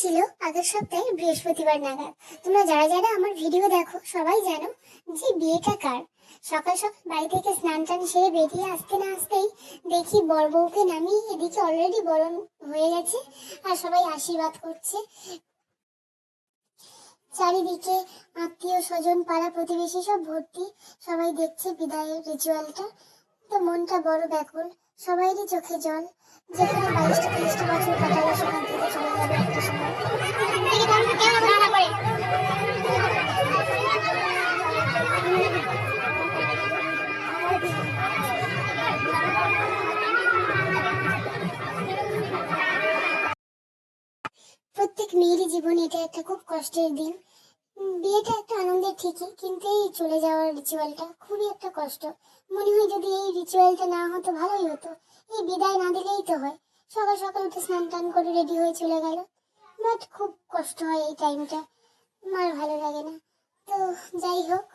ছিল আগের সপ্তাহে বৃহস্পতিবার নাগাদ। তোমরা যারা যারা আমার ভিডিও দেখো সবাই জানো যে বিয়েটা কার। সকাল সকাল বাড়ি থেকে স্নান টান সেরে বেরিয়ে আসতে না আসতেই দেখি বর বউকে নামিয়ে এদিকে অলরেডি বরণ হয়ে গেছে আর সবাই আশীর্বাদ করছে। চারিদিকে আত্মীয় স্বজন পাড়া প্রতিবেশী সব ভর্তি, সবাই দেখছে বিদায়ের রিচুয়ালটা। তো মনটা বড় ব্যাকুল, সবাইরই চোখে জল। যেখানে 22-23 বছর কাটালো সেখান থেকে চলে যাবে একটা সময়। প্রত্যেক মেয়েরই জীবনে এটা একটা খুব কষ্টের দিন। বিয়েটা একটা আনন্দের ঠিকই, কিন্তু এই চলে যাওয়ার রিচুয়ালটা খুবই একটা কষ্ট। মনে হয় যদি এই রিচুয়ালটা না হতো ভালোই হতো, এই বিদায় না দিলেই তো হয়। সকাল সকাল উঠে স্নান টান করে রেডি হয়ে চলে গেল, বাট খুব কষ্ট হয় এই টাইমটা, আমার ভালো লাগে না। তো যাই হোক,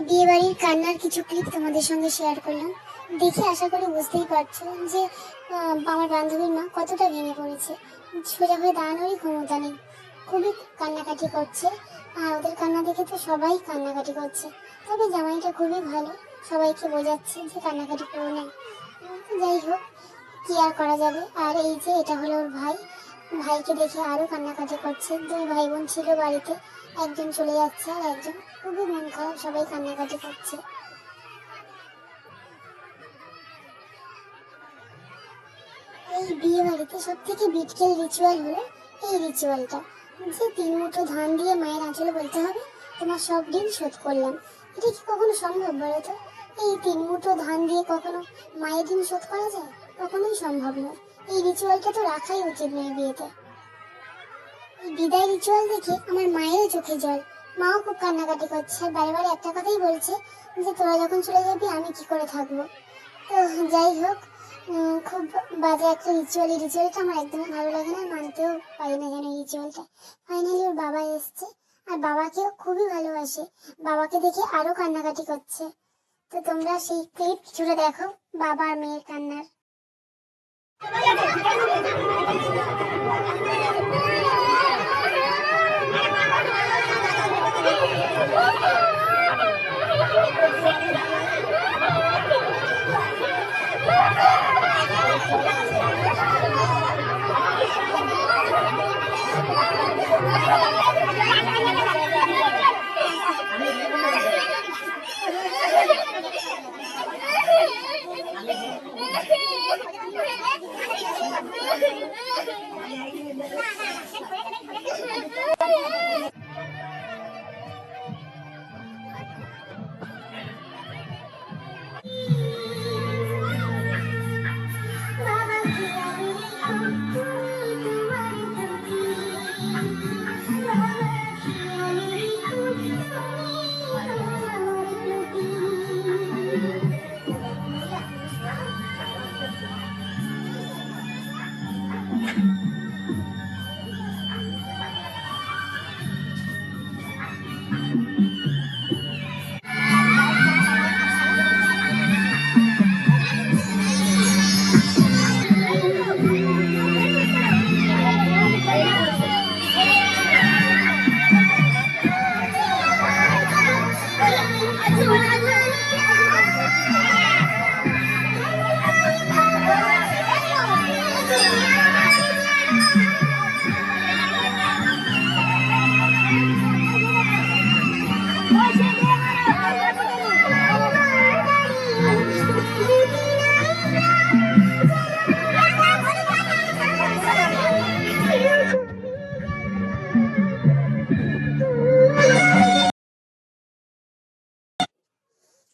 বিয়ে বাড়ির কান্নার কিছু ক্লিপ তোমাদের সঙ্গে শেয়ার করলাম। দেখে আশা করি বুঝতেই পারছো যে আমার বান্ধবীর মা কতটা ভেঙে পড়েছে। সোজা হয়ে দাঁড়ানোরই ক্ষমতা নেই, খুবই কান্নাকাটি করছে। আর ওদের কান্না দেখে তো সবাই কান্নাকাটি করছে। তবে জামাইটা খুবই ভালো, সবাইকে বোঝাচ্ছে যে কান্নাকাটি করো না। যাই হোক, কি আর করা যাবে। আর এই যে এটা হলো ওর ভাই, ভাইকে দেখে আরো কান্নাকাটি করছে। দুই ভাই বোন ছিল বাড়িতে, একজন চলে যাচ্ছে আর একজন, খুবই মন খারাপ, সবাই কান্নাকাটি করছে। এই বিয়ে বাড়িতে সব থেকে বিটকেল রিচুয়াল হলো এই রিচুয়ালটা, যে 3 মুঠো ধান দিয়ে মায়ের আঁচলে বলতে হবে তোমার সব ঋণ শোধ করলাম। এটা কি কখনো সম্ভব বলো তো? এই 3 মুঠো ধান দিয়ে কখনো মায়ের ঋণ শোধ করা যায়? কখনোই সম্ভব নয়। এই রিচুয়ালটা তো রাখাই উচিত নয় বিয়েতে। এই বিদায় রিচুয়াল দেখে আমার মায়েরও চোখে জল, মাও খুব কান্নাকাটি করছে আর বারে বারে একটা কথাই বলছে যে তোরা যখন চলে যাবি আমি কি করে থাকবো। তো যাই হোক, খুব বাজে একটা রিচুয়াল। এই রিচুয়ালটা আমার একদমই ভালো লাগে না, মানতেও পারি না যেন এই রিচুয়ালটা। ফাইনালি ওর বাবা এসছে আর বাবাকেও খুবই ভালোবাসে, বাবাকে দেখে আরো কান্নাকাটি করছে। তো তোমরা সেই ক্লিপ কিছুটা দেখো, বাবা আর মেয়ের কান্নার।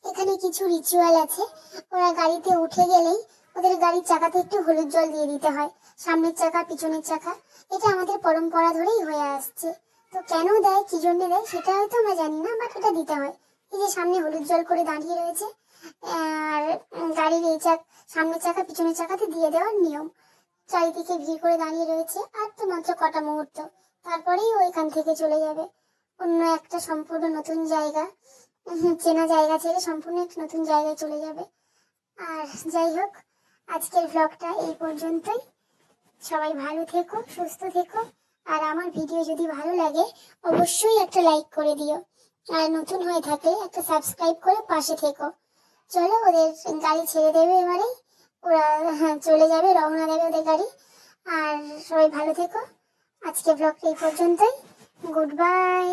এখানে কিছু রিচুয়াল আছে। ওরা গাড়িতে উঠে গেলেই ওদের গাড়ির চাকাতে একটু হলুদ জল দিয়ে দিতে হয়, সামনের চাকা পিছনের চাকা। এটা আমাদের পরম্পরা ধরেই হয়ে আসছে। তো কেন দেয়, কি জন্য দেয় সেটা হয়তো আমরা জানি না, বাট এটা দিতে হয়। এই যে সামনে হলুদ জল করে দাঁড়িয়ে রয়েছে, আর গাড়ির এই সামনের চাকা পিছনের চাকাতে দিয়ে দেওয়ার নিয়ম। চারিদিকে ভিড় করে দাঁড়িয়ে রয়েছে, আর তো মাত্র কটা মুহূর্ত, তারপরেই ও এখান থেকে চলে যাবে অন্য একটা সম্পূর্ণ নতুন জায়গা। চেনা জায়গা ছেড়ে সম্পূর্ণ একটা নতুন জায়গায় চলে যাবে। আর যাই হোক, আজকের ব্লগটা এই পর্যন্তই। সবাই ভালো থেকো, সুস্থ থেকো। আর আমার ভিডিও যদি ভালো লাগে অবশ্যই একটা লাইক করে দিও, আর নতুন হয়ে থাকলে একটা সাবস্ক্রাইব করে পাশে থেকো। চলো, ওদের গাড়ি ছেড়ে দেবে এবারে, ওরা চলে যাবে, রওনা দেবে ওদের গাড়ি। আর সবাই ভালো থেকো। আজকে ব্লগটা এই পর্যন্তই। Good bye.